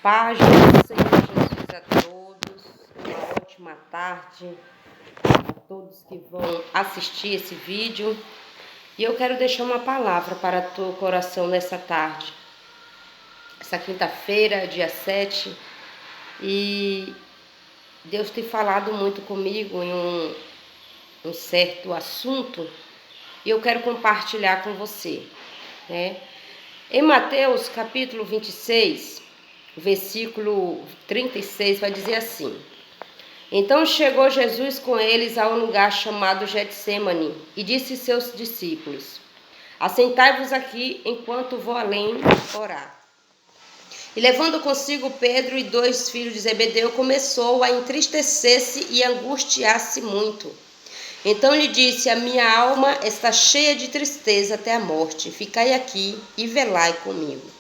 Paz do Senhor Jesus a todos, uma ótima tarde a todos que vão assistir esse vídeo. E eu quero deixar uma palavra para o teu coração nessa tarde. Essa quinta-feira, dia 7, e Deus tem falado muito comigo em um certo assunto, e eu quero compartilhar com você, né? Em Mateus capítulo 26, versículo 36, vai dizer assim: Então chegou Jesus com eles a um lugar chamado Getsêmani e disse aos seus discípulos: Assentai-vos aqui enquanto vou além orar. E levando consigo Pedro e 2 filhos de Zebedeu, começou a entristecer-se e angustiar-se muito. Então lhe disse: A minha alma está cheia de tristeza até a morte. Ficai aqui e velai comigo.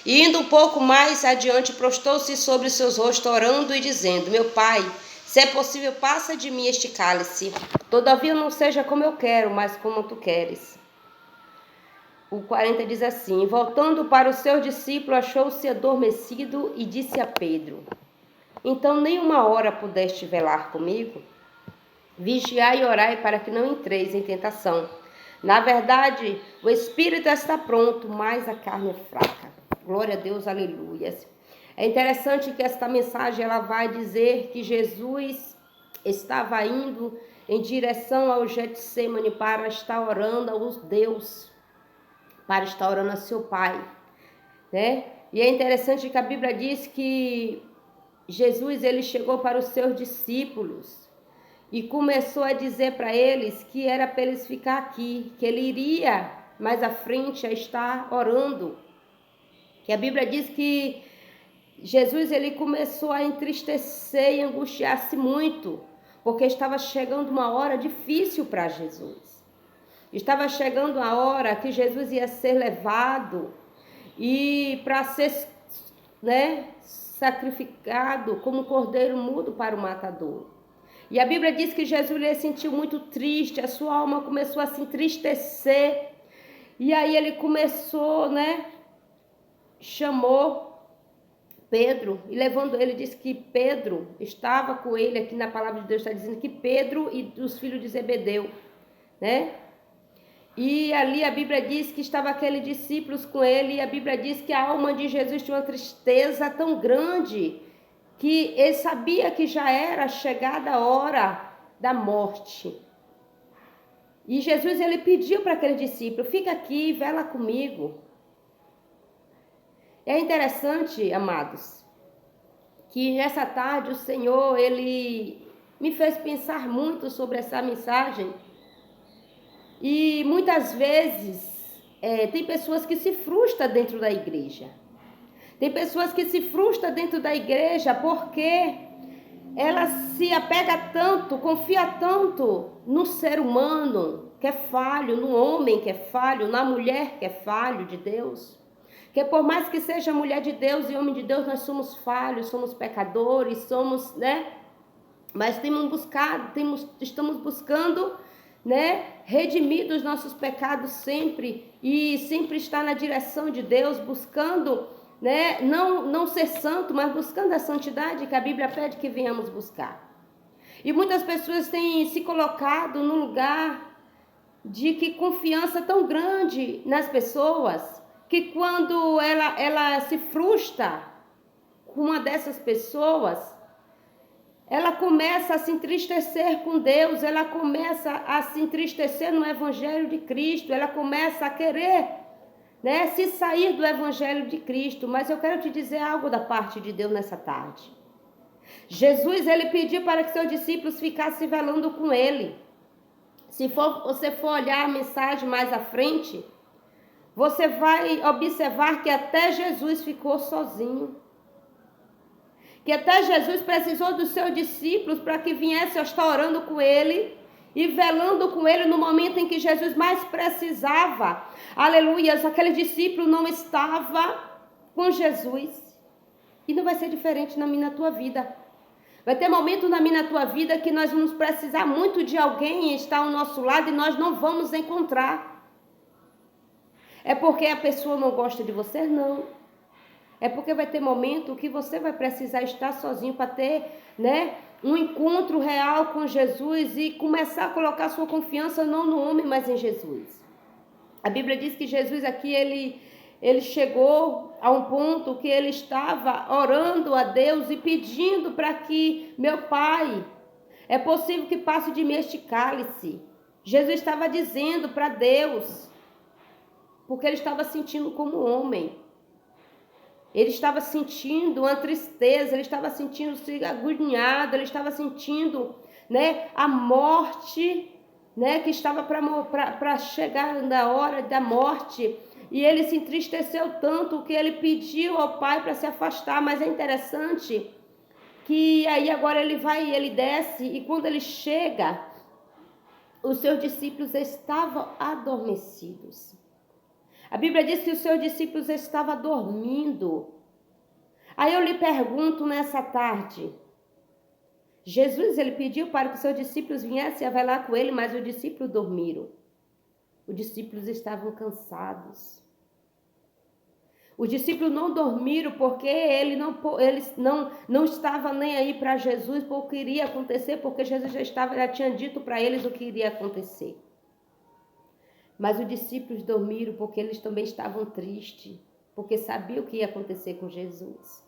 E indo um pouco mais adiante, prostou-se sobre seus rostos, orando e dizendo: Meu pai, se é possível, passa de mim este cálice. Todavia não seja como eu quero, mas como tu queres. O 40 diz assim: Voltando para os seus discípulos, achou-se adormecido e disse a Pedro: Então nem uma hora pudeste velar comigo? Vigiai e orai para que não entreis em tentação. Na verdade, o espírito está pronto, mas a carne é fraca. Glória a Deus, aleluia. É interessante que esta mensagem ela vai dizer que Jesus estava indo em direção ao Getsêmani para estar orando aos Deus, para estar orando a seu Pai, né? E é interessante que a Bíblia diz que Jesus ele chegou para os seus discípulos e começou a dizer para eles que era para eles ficar aqui, que ele iria mais à frente a estar orando. Que a Bíblia diz que Jesus ele começou a entristecer e angustiar-se muito, porque estava chegando uma hora difícil para Jesus. Estava chegando a hora que Jesus ia ser levado e para ser, né, sacrificado como cordeiro mudo para o matador. E a Bíblia diz que Jesus ele se sentiu muito triste, a sua alma começou a se entristecer. E aí ele começou, né, chamou Pedro e levando ele, disse que Pedro estava com ele, aqui na palavra de Deus está dizendo que Pedro e os filhos de Zebedeu, né? E ali a Bíblia diz que estava aqueles discípulos com ele, e a Bíblia diz que a alma de Jesus tinha uma tristeza tão grande que ele sabia que já era chegada a hora da morte. E Jesus ele pediu para aquele discípulo: fica aqui, vela comigo. É interessante, amados, que nessa tarde o Senhor ele me fez pensar muito sobre essa mensagem. E muitas vezes tem pessoas que se frustram dentro da igreja. Tem pessoas que se frustram dentro da igreja porque ela se apega tanto, confia tanto no ser humano que é falho, no homem que é falho, na mulher que é falho de Deus. Que por mais que seja mulher de Deus e homem de Deus, nós somos falhos, somos pecadores, somos, né? Mas estamos buscando, né, redimir dos nossos pecados sempre e sempre estar na direção de Deus, buscando, né, não ser santo, mas buscando a santidade que a Bíblia pede que venhamos buscar. E muitas pessoas têm se colocado num lugar de que confiança tão grande nas pessoas, que quando ela se frustra com uma dessas pessoas, ela começa a se entristecer com Deus, ela começa a se entristecer no Evangelho de Cristo, ela começa a querer, né, se sair do Evangelho de Cristo. Mas eu quero te dizer algo da parte de Deus nessa tarde. Jesus ele pediu para que seus discípulos ficassem velando com ele. Se você for olhar a mensagem mais à frente, você vai observar que até Jesus ficou sozinho. Que até Jesus precisou dos seus discípulos para que viessem a estar orando com ele e velando com ele no momento em que Jesus mais precisava. Aleluia, aquele discípulo não estava com Jesus. E não vai ser diferente na minha e na tua vida. Vai ter momento na minha e na tua vida que nós vamos precisar muito de alguém estar ao nosso lado e nós não vamos encontrar. É porque a pessoa não gosta de você? Não. É porque vai ter momento que você vai precisar estar sozinho para ter, né, um encontro real com Jesus e começar a colocar sua confiança não no homem, mas em Jesus. A Bíblia diz que Jesus aqui, ele chegou a um ponto que ele estava orando a Deus e pedindo para que, meu Pai, é possível que passe de mim este cálice. Jesus estava dizendo para Deus, porque ele estava sentindo como homem. Ele estava sentindo uma tristeza, ele estava sentindo-se agoniado, ele estava sentindo, né, a morte, né, que estava para chegar na hora da morte. E ele se entristeceu tanto que ele pediu ao Pai para se afastar. Mas é interessante que aí agora ele desce, e quando ele chega, os seus discípulos estavam adormecidos. A Bíblia diz que os seus discípulos estavam dormindo. Aí eu lhe pergunto nessa tarde, Jesus, ele pediu para que os seus discípulos viessem a velar com ele, mas os discípulos dormiram. Os discípulos estavam cansados. Os discípulos não dormiram porque eles não estavam nem aí para Jesus, porque o que iria acontecer, porque Jesus já tinha dito para eles o que iria acontecer. Mas os discípulos dormiram porque eles também estavam tristes, porque sabiam o que ia acontecer com Jesus.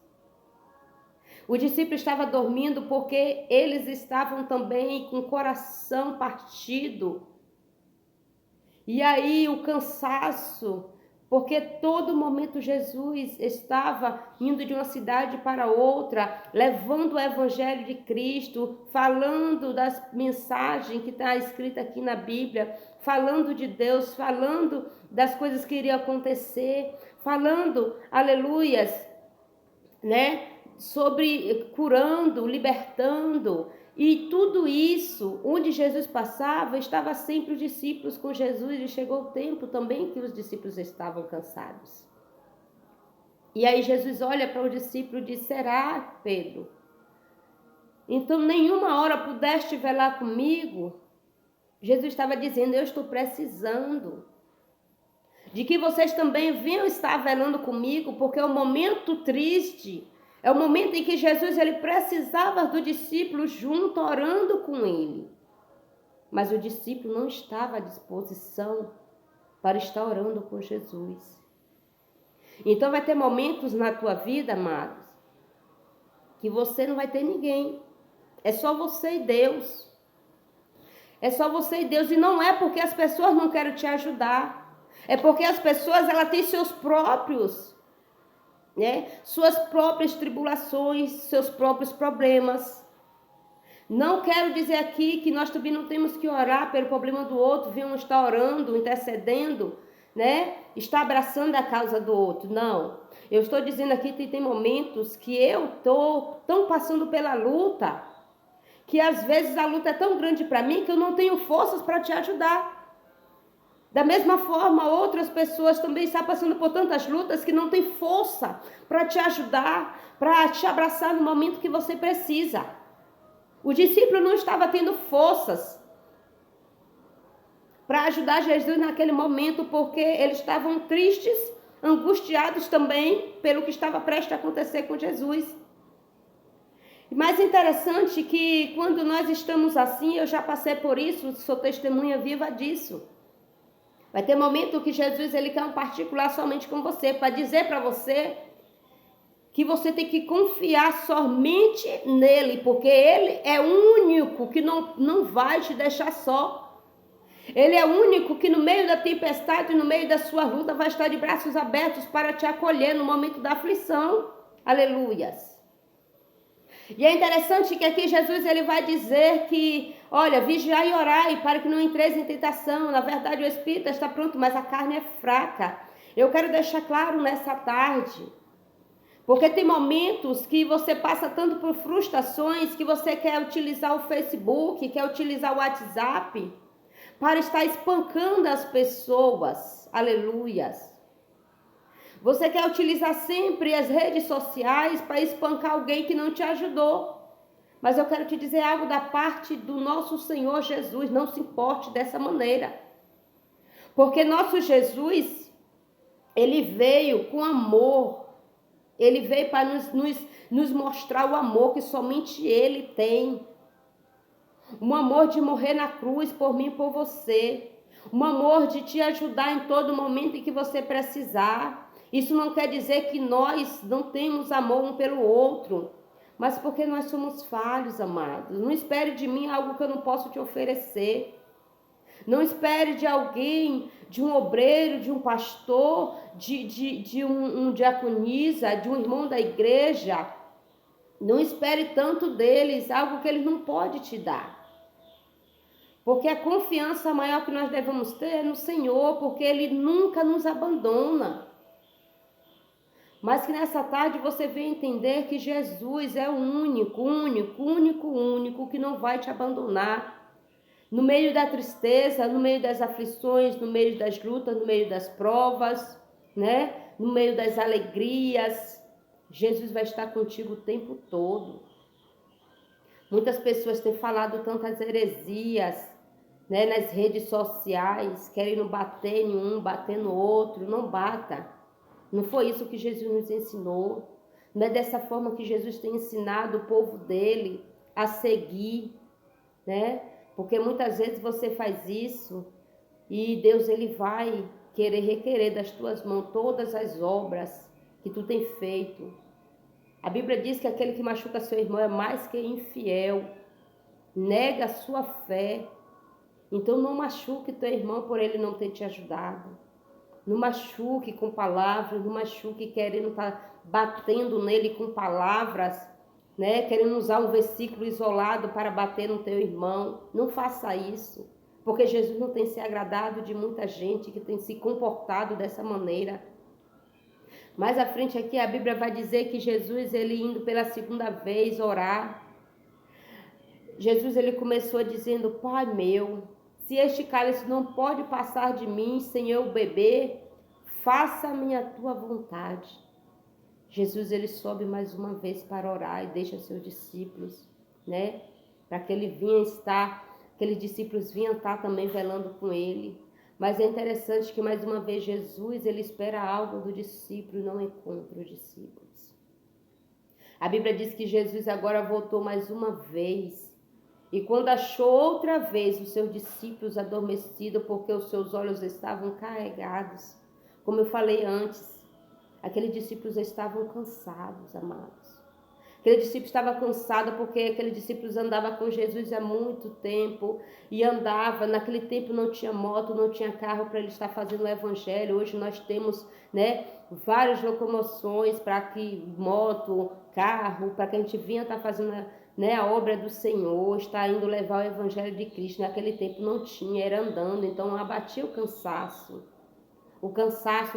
O discípulo estava dormindo porque eles estavam também com o coração partido. E aí o cansaço, porque todo momento Jesus estava indo de uma cidade para outra, levando o evangelho de Cristo, falando das mensagens que está escrita aqui na Bíblia, falando de Deus, falando das coisas que iriam acontecer, falando, aleluias, né? Sobre curando, libertando, e tudo isso, onde Jesus passava, estava sempre os discípulos com Jesus, e chegou o tempo também que os discípulos estavam cansados. E aí Jesus olha para o discípulo e diz, será, Pedro? Então nenhuma hora pudeste velar comigo? Jesus estava dizendo, eu estou precisando de que vocês também venham estar velando comigo, porque é um momento triste. É o momento em que Jesus ele precisava do discípulo junto, orando com ele. Mas o discípulo não estava à disposição para estar orando com Jesus. Então vai ter momentos na tua vida, amados, que você não vai ter ninguém. É só você e Deus. É só você e Deus. E não é porque as pessoas não querem te ajudar. É porque as pessoas elas têm seus próprios, né? Suas próprias tribulações, seus próprios problemas. Não quero dizer aqui que nós também não temos que orar pelo problema do outro, vamos estar orando, intercedendo, né? Está abraçando a causa do outro. Não. Eu estou dizendo aqui que tem momentos que eu estou tão passando pela luta, que às vezes a luta é tão grande para mim que eu não tenho forças para te ajudar. Da mesma forma, outras pessoas também estão passando por tantas lutas que não têm força para te ajudar, para te abraçar no momento que você precisa. O discípulo não estava tendo forças para ajudar Jesus naquele momento, porque eles estavam tristes, angustiados também pelo que estava prestes a acontecer com Jesus. Mas interessante que quando nós estamos assim, eu já passei por isso, sou testemunha viva disso. Vai ter momento que Jesus ele quer um particular somente com você, para dizer para você que você tem que confiar somente nele, porque ele é o único que não vai te deixar só. Ele é o único que no meio da tempestade, no meio da sua luta, vai estar de braços abertos para te acolher no momento da aflição. Aleluias. E é interessante que aqui Jesus ele vai dizer que, olha, vigiai e orai para que não entreis em tentação. Na verdade o espírito está pronto, mas a carne é fraca. Eu quero deixar claro nessa tarde, porque tem momentos que você passa tanto por frustrações que você quer utilizar o Facebook, quer utilizar o WhatsApp para estar espancando as pessoas. Aleluias. Você quer utilizar sempre as redes sociais para espancar alguém que não te ajudou. Mas eu quero te dizer algo da parte do nosso Senhor Jesus. Não se importe dessa maneira. Porque nosso Jesus, ele veio com amor. Ele veio para nos mostrar o amor que somente Ele tem. Um amor de morrer na cruz por mim e por você. Um amor de te ajudar em todo momento em que você precisar. Isso não quer dizer que nós não temos amor um pelo outro, mas porque nós somos falhos, amados. Não espere de mim algo que eu não posso te oferecer. Não espere de alguém, de um obreiro, de um pastor, de um diaconisa, de um irmão da igreja. Não espere tanto deles, algo que ele não pode te dar. Porque a confiança maior que nós devemos ter é no Senhor, porque Ele nunca nos abandona. Mas que nessa tarde você venha entender que Jesus é o único que não vai te abandonar. No meio da tristeza, no meio das aflições, no meio das lutas, no meio das provas, né? No meio das alegrias, Jesus vai estar contigo o tempo todo. Muitas pessoas têm falado tantas heresias, né, nas redes sociais, querendo bater em um, bater no outro. Não bata. Não foi isso que Jesus nos ensinou. Não é dessa forma que Jesus tem ensinado o povo dele a seguir, né? Porque muitas vezes você faz isso e Deus ele vai querer requerer das tuas mãos todas as obras que tu tem feito. A Bíblia diz que aquele que machuca seu irmão é mais que infiel, nega a sua fé. Então não machuque teu irmão por ele não ter te ajudado. Não machuque com palavras, não machuque querendo estar batendo nele com palavras, né? Querendo usar um versículo isolado para bater no teu irmão. Não faça isso, porque Jesus não tem se agradado de muita gente que tem se comportado dessa maneira. Mais à frente aqui a Bíblia vai dizer que Jesus, ele indo pela segunda vez orar, Jesus ele começou dizendo: Pai meu, se este cálice não pode passar de mim sem eu beber, faça-me a tua vontade. Jesus ele sobe mais uma vez para orar e deixa seus discípulos, né? Para que ele vinha estar, aqueles discípulos vinham estar também velando com ele. Mas é interessante que mais uma vez Jesus ele espera algo do discípulo e não encontra os discípulos. A Bíblia diz que Jesus agora voltou mais uma vez. E quando achou outra vez os seus discípulos adormecidos, porque os seus olhos estavam carregados, como eu falei antes, aqueles discípulos estavam cansados, amados. Aquele discípulo estava cansado porque aquele discípulo andava com Jesus há muito tempo e andava, naquele tempo não tinha moto, não tinha carro para ele estar fazendo o evangelho. Hoje nós temos, né, várias locomoções para que moto, carro, para que a gente vinha estar fazendo, né, a obra do Senhor, está indo levar o evangelho de Cristo. Naquele tempo não tinha, era andando, então abatia o cansaço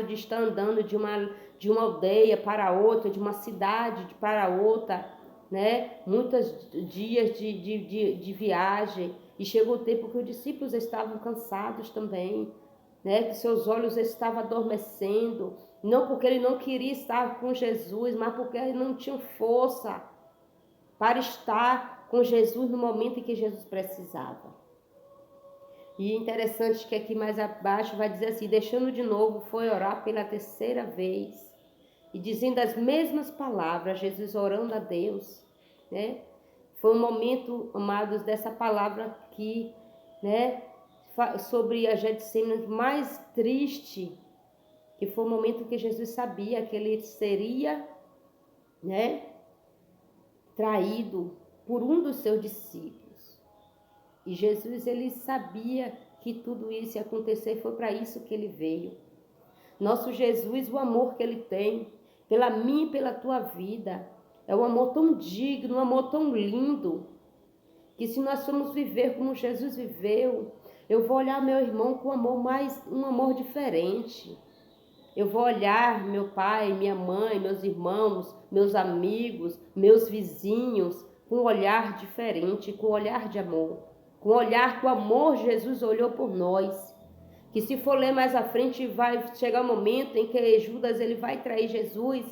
de estar andando de uma aldeia para outra, de uma cidade para outra, né? Muitos dias de viagem, e chegou o tempo que os discípulos estavam cansados também, né? Que seus olhos estavam adormecendo, não porque ele não queria estar com Jesus, mas porque ele não tinha força para estar com Jesus no momento em que Jesus precisava. E interessante que aqui mais abaixo vai dizer assim: deixando de novo, foi orar pela terceira vez e dizendo as mesmas palavras, Jesus orando a Deus, né? Foi um momento, amados, dessa palavra aqui, né? Sobre a Getsemane mais triste, que foi o momento que Jesus sabia que ele seria, né, traído por um dos seus discípulos. E Jesus, ele sabia que tudo isso ia acontecer, foi para isso que ele veio. Nosso Jesus, o amor que ele tem pela minha e pela tua vida, é um amor tão digno, um amor tão lindo, que se nós formos viver como Jesus viveu, eu vou olhar meu irmão com um amor diferente. Eu vou olhar meu pai, minha mãe, meus irmãos, meus amigos, meus vizinhos, com um olhar diferente, com um olhar de amor. Com o olhar que o amor Jesus olhou por nós. Que se for ler mais à frente, vai chegar o momento em que Judas ele vai trair Jesus.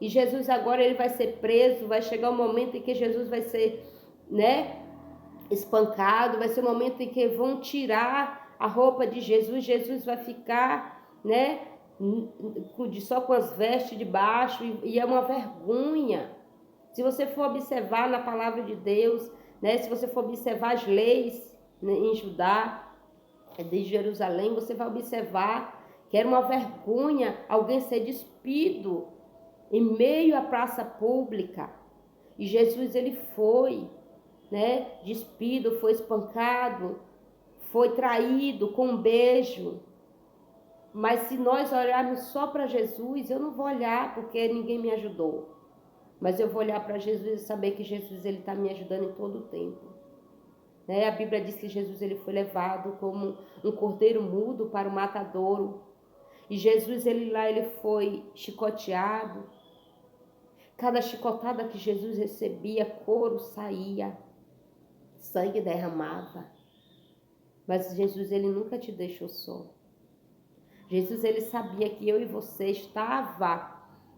E Jesus agora ele vai ser preso. Vai chegar o momento em que Jesus vai ser, né, espancado. Vai ser o momento em que vão tirar a roupa de Jesus. Jesus vai ficar, né, só com as vestes de baixo, e é uma vergonha. Se você for observar na palavra de Deus, né, se você for observar as leis, né, em Judá, de Jerusalém, você vai observar que era uma vergonha alguém ser despido em meio à praça pública. E Jesus, ele foi, né, despido, foi espancado, foi traído com um beijo. Mas se nós olharmos só para Jesus, eu não vou olhar porque ninguém me ajudou. Mas eu vou olhar para Jesus e saber que Jesus está me ajudando em todo o tempo. Né? A Bíblia diz que Jesus ele foi levado como um cordeiro mudo para o matadouro. E Jesus ele foi chicoteado. Cada chicotada que Jesus recebia, couro saía, sangue derramava. Mas Jesus ele nunca te deixou só. Jesus ele sabia que eu e você estava,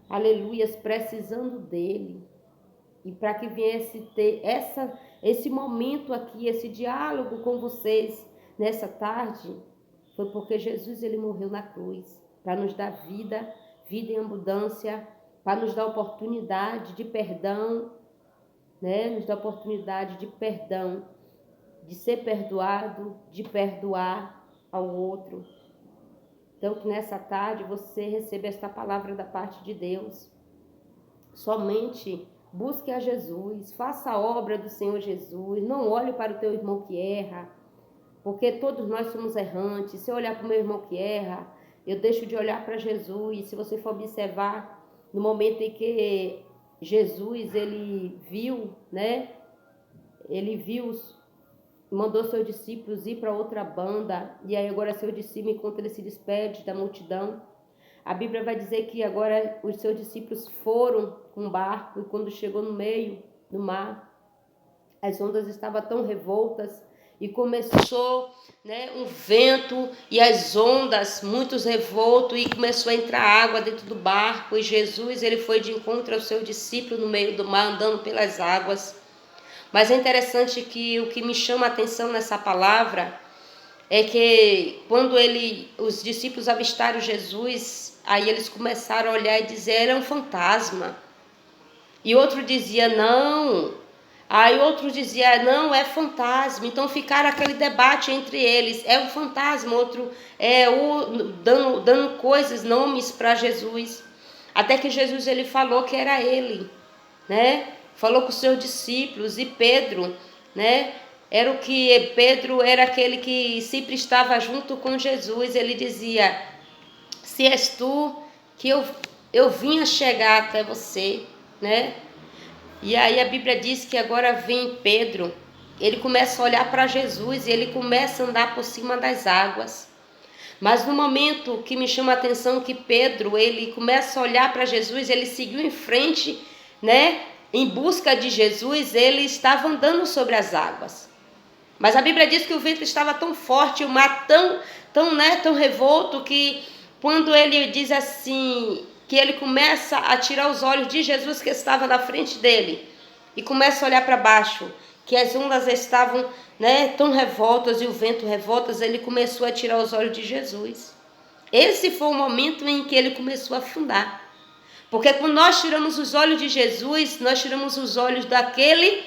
aleluias, precisando dele. E para que viesse ter esse momento aqui, esse diálogo com vocês nessa tarde, foi porque Jesus ele morreu na cruz para nos dar vida, vida em abundância, para nos dar oportunidade de perdão, né? Nos dar oportunidade de perdão, de ser perdoado, de perdoar ao outro. Então, que nessa tarde você receba esta palavra da parte de Deus. Somente busque a Jesus, faça a obra do Senhor Jesus, não olhe para o teu irmão que erra, porque todos nós somos errantes. Se eu olhar para o meu irmão que erra, eu deixo de olhar para Jesus. Se você for observar, no momento em que Jesus, ele viu, né? Ele viu, mandou seus discípulos ir para outra banda, e aí agora seu discípulo, enquanto ele se despede da multidão, a Bíblia vai dizer que agora os seus discípulos foram com um barco, e quando chegou no meio do mar, as ondas estavam tão revoltas, e começou, né, um vento e as ondas muito revoltas, e começou a entrar água dentro do barco, e Jesus ele foi de encontro ao seu discípulo no meio do mar, andando pelas águas. Mas é interessante que o que me chama a atenção nessa palavra é que quando os discípulos avistaram Jesus, aí eles começaram a olhar e dizer, era um fantasma. E outro dizia, não. Aí outro dizia, não, é fantasma. Então ficaram aquele debate entre eles, é um fantasma, outro dando coisas, nomes para Jesus. Até que Jesus ele falou que era ele, né? Falou com os seus discípulos, e Pedro, né? Pedro era aquele que sempre estava junto com Jesus. Ele dizia, se és tu, que eu vim a chegar até você, né? E aí a Bíblia diz que agora vem Pedro, ele começa a olhar para Jesus e ele começa a andar por cima das águas. Mas no momento que me chama a atenção que Pedro, ele começa a olhar para Jesus, ele seguiu em frente, né? Em busca de Jesus, ele estava andando sobre as águas. Mas a Bíblia diz que o vento estava tão forte, o mar tão revolto, que quando ele diz assim, que ele começa a tirar os olhos de Jesus que estava na frente dele, e começa a olhar para baixo, que as ondas estavam, né, tão revoltas e o vento revoltas, ele começou a tirar os olhos de Jesus. Esse foi o momento em que ele começou a afundar. Porque quando nós tiramos os olhos de Jesus, nós tiramos os olhos daquele,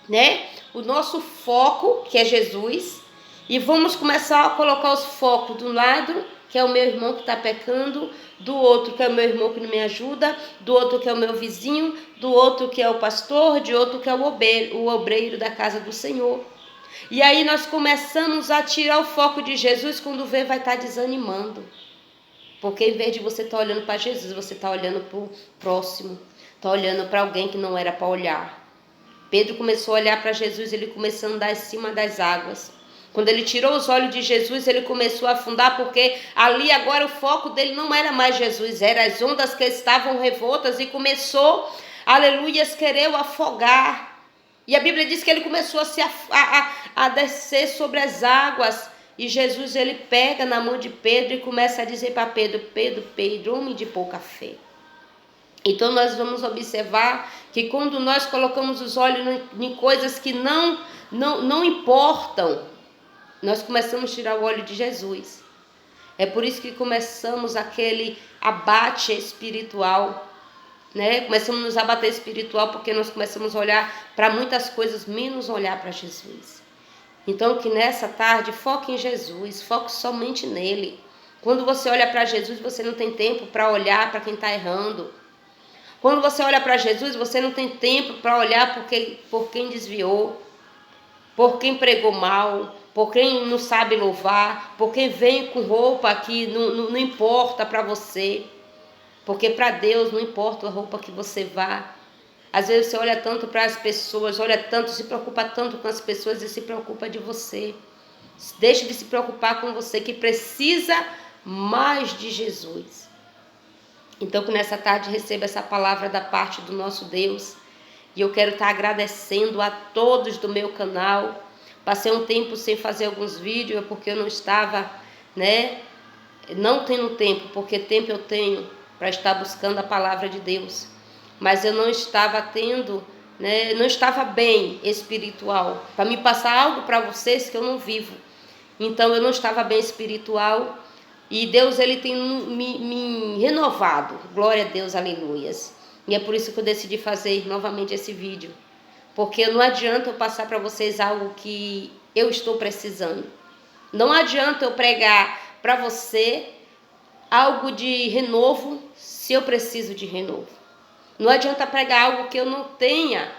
né, o nosso foco, que é Jesus, e vamos começar a colocar os focos do lado, que é o meu irmão que está pecando, do outro que é o meu irmão que não me ajuda, do outro que é o meu vizinho, do outro que é o pastor, de outro que é o obreiro da casa do Senhor. E aí nós começamos a tirar o foco de Jesus, quando vê vai estar desanimando. Porque em vez de você estar olhando para Jesus, você está olhando para o próximo, está olhando para alguém que não era para olhar. Pedro começou a olhar para Jesus, ele começou a andar em cima das águas. Quando ele tirou os olhos de Jesus, ele começou a afundar, porque ali agora o foco dele não era mais Jesus, eram as ondas que estavam revoltas, e começou, aleluias, querer o afogar. E a Bíblia diz que ele começou a descer sobre as águas, e Jesus ele pega na mão de Pedro e começa a dizer para Pedro, Pedro, homem de pouca fé. Então nós vamos observar que quando nós colocamos os olhos em coisas que não importam, nós começamos a tirar o olho de Jesus. É por isso que começamos aquele abate espiritual, né? Começamos a nos abater espiritual porque nós começamos a olhar para muitas coisas, menos olhar para Jesus. Então que nessa tarde foque em Jesus, foque somente nele. Quando você olha para Jesus, você não tem tempo para olhar para quem está errando. Quando você olha para Jesus, você não tem tempo para olhar por quem desviou, por quem pregou mal, por quem não sabe louvar, por quem vem com roupa que não importa para você. Porque para Deus não importa a roupa que você vá. Às vezes você olha tanto para as pessoas, olha tanto, se preocupa tanto com as pessoas e se preocupa de você. Deixe de se preocupar com você que precisa mais de Jesus. Então que nessa tarde receba essa palavra da parte do nosso Deus. E eu quero estar agradecendo a todos do meu canal. Passei um tempo sem fazer alguns vídeos porque eu não estava, né? Não tenho tempo, porque tempo eu tenho para estar buscando a palavra de Deus. Mas eu não estava tendo, né? Não estava bem espiritual. Para me passar algo para vocês que eu não vivo. Então eu não estava bem espiritual. E Deus, ele tem me renovado. Glória a Deus, aleluias. E é por isso que eu decidi fazer novamente esse vídeo. Porque não adianta eu passar para vocês algo que eu estou precisando. Não adianta eu pregar para você algo de renovo se eu preciso de renovo. Não adianta pregar algo que eu não tenha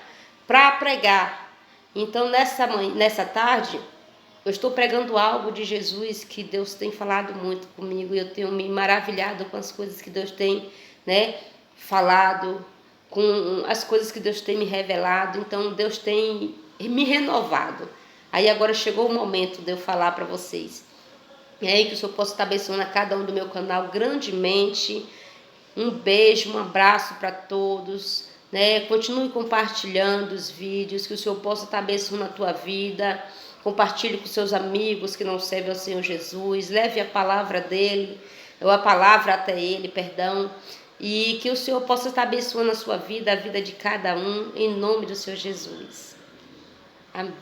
para pregar. Então nessa tarde eu estou pregando algo de Jesus que Deus tem falado muito comigo e eu tenho me maravilhado com as coisas que Deus tem, né, falado, com as coisas que Deus tem me revelado. Então Deus tem me renovado. Aí agora chegou o momento de eu falar para vocês. E aí que o Senhor possa estar abençoando a cada um do meu canal grandemente. Um beijo, um abraço para todos, né? Continue compartilhando os vídeos, que o Senhor possa estar abençoando a tua vida. Compartilhe com seus amigos que não servem ao Senhor Jesus. Leve a palavra dele, ou a palavra até ele, perdão. E que o Senhor possa estar abençoando a sua vida, a vida de cada um, em nome do Senhor Jesus. Amém.